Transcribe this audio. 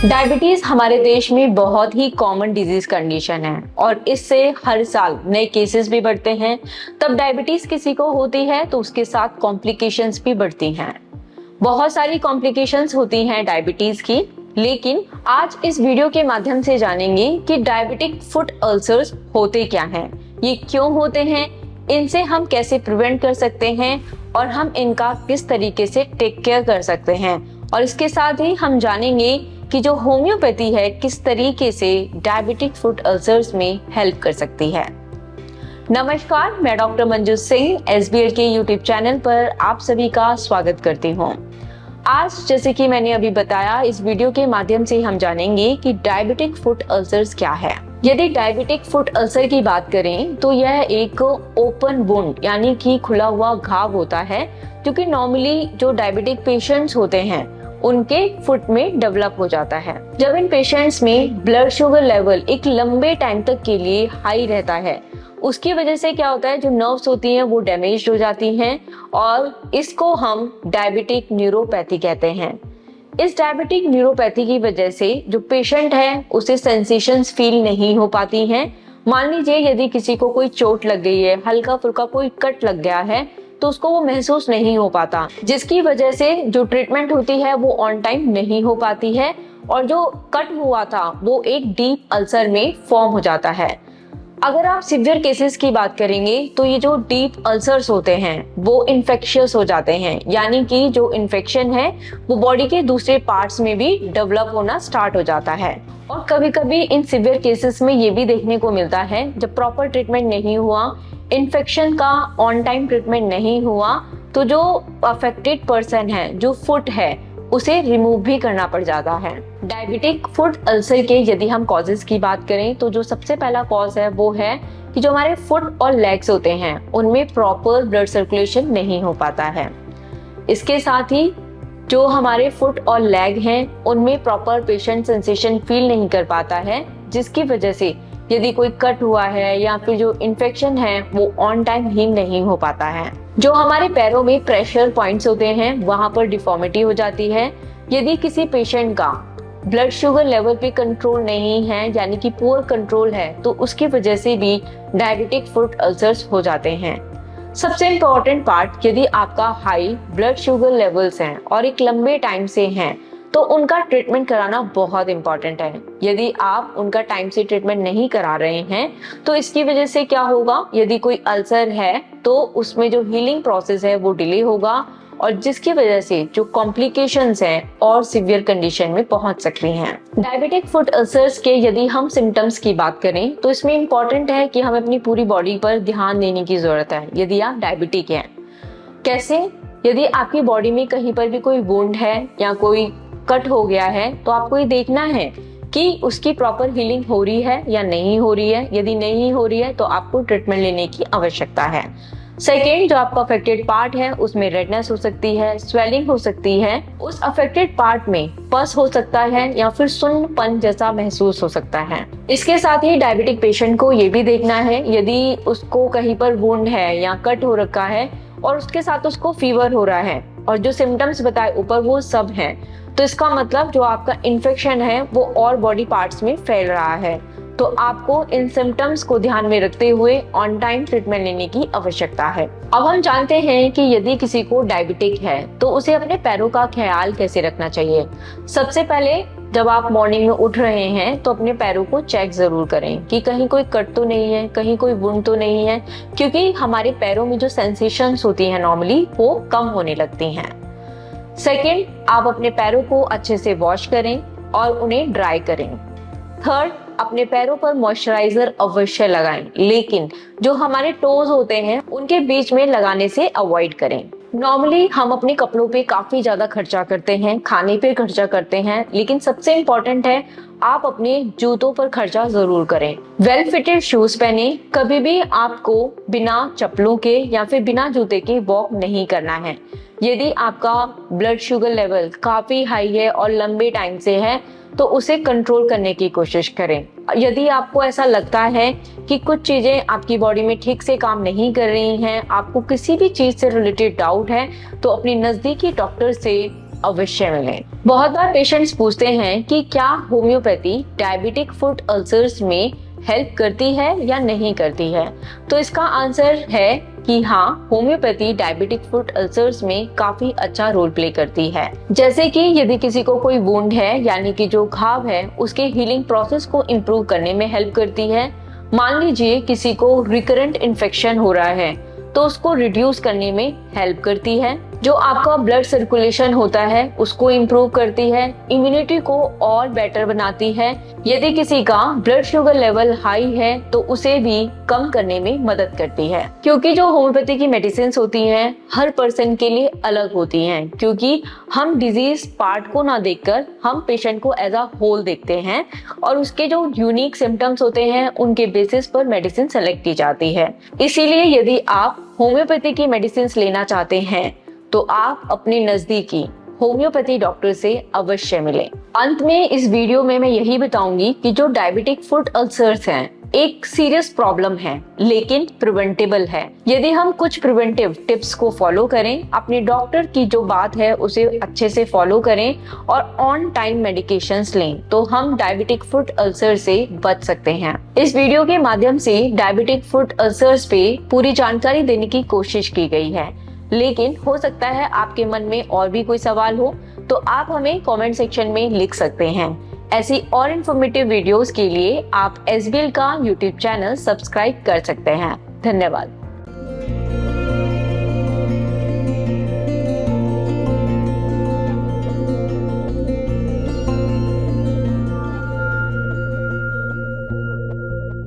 Diabetes हमारे देश में बहुत ही कॉमन डिजीज कंडीशन है और इससे हर साल नए केसेस भी बढ़ते हैं। तब डायबिटीज किसी को होती है तो उसके साथ कॉम्प्लिकेशंस भी बढ़ती हैं। बहुत सारी कॉम्प्लिकेशंस होती हैं डायबिटीज की, लेकिन आज इस वीडियो के माध्यम से जानेंगे कि डायबिटिक फुट अल्सर्स होते क्या हैं, ये क्यों होते हैं, इनसे हम कैसे प्रिवेंट कर सकते हैं और हम इनका किस तरीके से टेक केयर कर सकते हैं। और इसके साथ ही हम जानेंगे कि जो होम्योपैथी है किस तरीके से डायबिटिक फुट अल्सर्स में हेल्प कर सकती है। नमस्कार, मैं डॉक्टर मंजू सिंह एसबीएल के यूट्यूब चैनल पर आप सभी का स्वागत करती हूँ। आज जैसे कि मैंने अभी बताया, इस वीडियो के माध्यम से हम जानेंगे कि डायबिटिक फुट अल्सर्स क्या है। यदि डायबिटिक फुट अल्सर की बात करें तो यह एक ओपन वुंड यानी कि खुला हुआ घाव होता है, क्योंकि नॉर्मली जो डायबिटिक पेशेंट्स होते हैं उनके फुट में डेवलप हो जाता है। जब इन पेशेंट्स में ब्लड शुगर लेवल एक लंबे टाइम तक के लिए हाई रहता है, उसकी वजह से क्या होता है, जो नर्व्स होती हैं वो डैमेज हो जाती हैं और इसको हम डायबिटिक न्यूरोपैथी कहते हैं। इस डायबिटिक न्यूरोपैथी की वजह से जो पेशेंट है उसे सेंसेशंस फील नहीं हो पाती हैं। मान लीजिए यदि किसी को कोई चोट लग गई है, हल्का फुल्का कोई कट लग गया है, तो उसको वो महसूस नहीं हो पाता, जिसकी वजह से जो ट्रीटमेंट होती है वो ऑन टाइम नहीं हो पाती है और जो कट हुआ था वो एक डीप अल्सर में फॉर्म हो जाता है। अगर आप सिवियर केसेस की बात करेंगे तो ये जो डीप अल्सर्स होते हैं वो इन्फेक्शियस हो जाते हैं, यानी कि जो इन्फेक्शन है वो बॉडी के दूसरे पार्ट्स में भी डेवलप होना स्टार्ट हो जाता है। और कभी कभी इन सिवियर केसेस में ये भी देखने को मिलता है, जब प्रॉपर ट्रीटमेंट नहीं हुआ, इन्फेक्शन का ऑन टाइम ट्रीटमेंट नहीं हुआ, तो जो अफेक्टेड पर्सन है, जो फुट है, उसे रिमूव भी करना पड़ जाता है। डायबिटिक फुट अल्सर के यदि हम कॉजेस की बात करें तो जो सबसे पहला कॉज है वो है कि जो हमारे फुट और लेग्स होते हैं उनमें प्रॉपर ब्लड सर्कुलेशन नहीं हो पाता है। इसके साथ ही जो हमारे फुट और लेग हैं उनमें प्रॉपर पेशेंट सेंसेशन फील नहीं कर पाता है, जिसकी वजह से यदि कोई कट हुआ है या फिर जो इन्फेक्शन है वो ऑन टाइम हील नहीं हो पाता है। जो हमारे पैरों में प्रेशर पॉइंट्स होते हैं वहां पर डिफॉर्मिटी हो जाती है। यदि किसी पेशेंट का ब्लड शुगर लेवल पे कंट्रोल नहीं है, यानी कि पुअर कंट्रोल है, तो उसकी वजह से भी डायबिटिक फुट अल्सर्स हो जाते हैं। सबसे इम्पोर्टेंट पार्ट, यदि आपका हाई ब्लड शुगर लेवल्स हैं और एक लंबे टाइम से हैं, तो उनका ट्रीटमेंट कराना बहुत इंपॉर्टेंट है। यदि आप उनका टाइम से ट्रीटमेंट नहीं करा रहे हैं तो इसकी वजह से क्या होगा, यदि कोई अल्सर है तो उसमें जो हीलिंग प्रोसेस है वो डिले होगा और जिसकी वजह से जो कॉम्प्लिकेशंस हैं और सिवियर कंडीशन में पहुंच सकती हैं। डायबिटिक फुट अल्सर्स के यदि हम सिम्टम्स की बात करें तो इसमें इंपॉर्टेंट है कि हमें अपनी पूरी बॉडी पर ध्यान देने की जरूरत है यदि आप डायबिटिक हैं। कैसे? यदि आपकी बॉडी में कहीं पर भी कोई वुंड है या कोई कट हो गया है तो आपको ये देखना है कि उसकी प्रॉपर हीलिंग हो रही है या नहीं हो रही है। यदि नहीं हो रही है तो आपको ट्रीटमेंट लेने की आवश्यकता है। सेकेंड, जो आपका अफेक्टेड पार्ट है उसमें रेडनेस हो सकती है, स्वेलिंग हो सकती है, उस अफेक्टेड पार्ट में पस हो सकता है या फिर सुन्नपन जैसा महसूस हो सकता है। इसके साथ ही डायबिटिक पेशेंट को ये भी देखना है, यदि उसको कहीं पर वुंड है या कट हो रखा है और उसके साथ उसको फीवर हो रहा है और जो सिम्टम्स बताए ऊपर वो सब हैं, तो इसका मतलब जो आपका इन्फेक्शन है वो और बॉडी पार्ट्स में फैल रहा है। तो आपको इन सिम्टम्स को ध्यान में रखते हुए ऑन टाइम ट्रीटमेंट लेने की आवश्यकता है। अब हम जानते हैं कि यदि किसी को डायबिटिक है तो उसे अपने पैरों का ख्याल कैसे रखना चाहिए। सबसे पहले जब आप मॉर्निंग में उठ रहे हैं तो अपने पैरों को चेक जरूर करें कि कहीं कोई कट तो नहीं है, कहीं कोई वुंड तो नहीं है, क्योंकि हमारे पैरों में जो सेंसेशंस होती हैं नॉर्मली वो कम होने लगती हैं। सेकेंड, आप अपने पैरों को अच्छे से वॉश करें और उन्हें ड्राई करें। थर्ड, अपने पैरों पर मॉइस्चराइजर अवश्य लगाएं, लेकिन जो हमारे टोज होते हैं उनके बीच में लगाने से अवॉइड करें। नॉर्मली हम अपने कपड़ों पे काफी ज्यादा खर्चा करते हैं, खाने पे खर्चा करते हैं, लेकिन सबसे इम्पोर्टेंट है आप अपने जूतों पर खर्चा जरूर करें। वेल फिटेड शूज पहने। कभी भी आपको बिना चप्पलों के या फिर बिना जूते के वॉक नहीं करना है। यदि आपका ब्लड शुगर लेवल काफी हाई है और लंबे टाइम से है तो उसे कंट्रोल करने की कोशिश करें। यदि आपको ऐसा लगता है कि कुछ चीजें आपकी बॉडी में ठीक से काम नहीं कर रही हैं, आपको किसी भी चीज से रिलेटेड डाउट है, तो अपनी नजदीकी डॉक्टर से अवश्य मिलें। बहुत बार पेशेंट्स पूछते हैं कि क्या होम्योपैथी डायबिटिक फुट अल्सर्स में हेल्प करती है या नहीं करती है। तो इसका आंसर है कि हाँ, होम्योपैथी डायबिटिक फुट अल्सर्स में काफी अच्छा रोल प्ले करती है। जैसे कि यदि किसी को कोई वुंड है, यानी कि जो घाव है, उसके हीलिंग प्रोसेस को इम्प्रूव करने में हेल्प करती है। मान लीजिए किसी को रिकरेंट इन्फेक्शन हो रहा है तो उसको रिड्यूस करने में हेल्प करती है। जो आपका ब्लड सर्कुलेशन होता है उसको इम्प्रूव करती है, इम्यूनिटी को और बेटर बनाती है। यदि किसी का ब्लड शुगर लेवल हाई है तो उसे भी कम करने में मदद करती है। क्योंकि जो होम्योपैथी की मेडिसिन होती हैं हर पर्सन के लिए अलग होती हैं, क्योंकि हम डिजीज पार्ट को ना देखकर हम पेशेंट को एज अ होल देखते हैं और उसके जो यूनिक सिम्टम्स होते हैं उनके बेसिस पर मेडिसिन सेलेक्ट की जाती है। इसीलिए यदि आप होम्योपैथी की मेडिसिन लेना चाहते हैं तो आप अपने नजदीकी होम्योपैथी डॉक्टर से अवश्य मिलें। अंत में इस वीडियो में मैं यही बताऊंगी कि जो डायबिटिक फुट अल्सर्स हैं एक सीरियस प्रॉब्लम है, लेकिन प्रिवेंटेबल है। यदि हम कुछ प्रिवेंटिव टिप्स को फॉलो करें, अपने डॉक्टर की जो बात है उसे अच्छे से फॉलो करें और ऑन टाइम मेडिकेशंस लें, तो हम डायबिटिक फुट अल्सर से बच सकते हैं। इस वीडियो के माध्यम से डायबिटिक फुट अल्सर्स पे पूरी जानकारी देने की कोशिश की गई है, लेकिन हो सकता है आपके मन में और भी कोई सवाल हो तो आप हमें कमेंट सेक्शन में लिख सकते हैं। ऐसी और इन्फॉर्मेटिव वीडियोस के लिए आप एसबीएल का यूट्यूब चैनल सब्सक्राइब कर सकते हैं। धन्यवाद।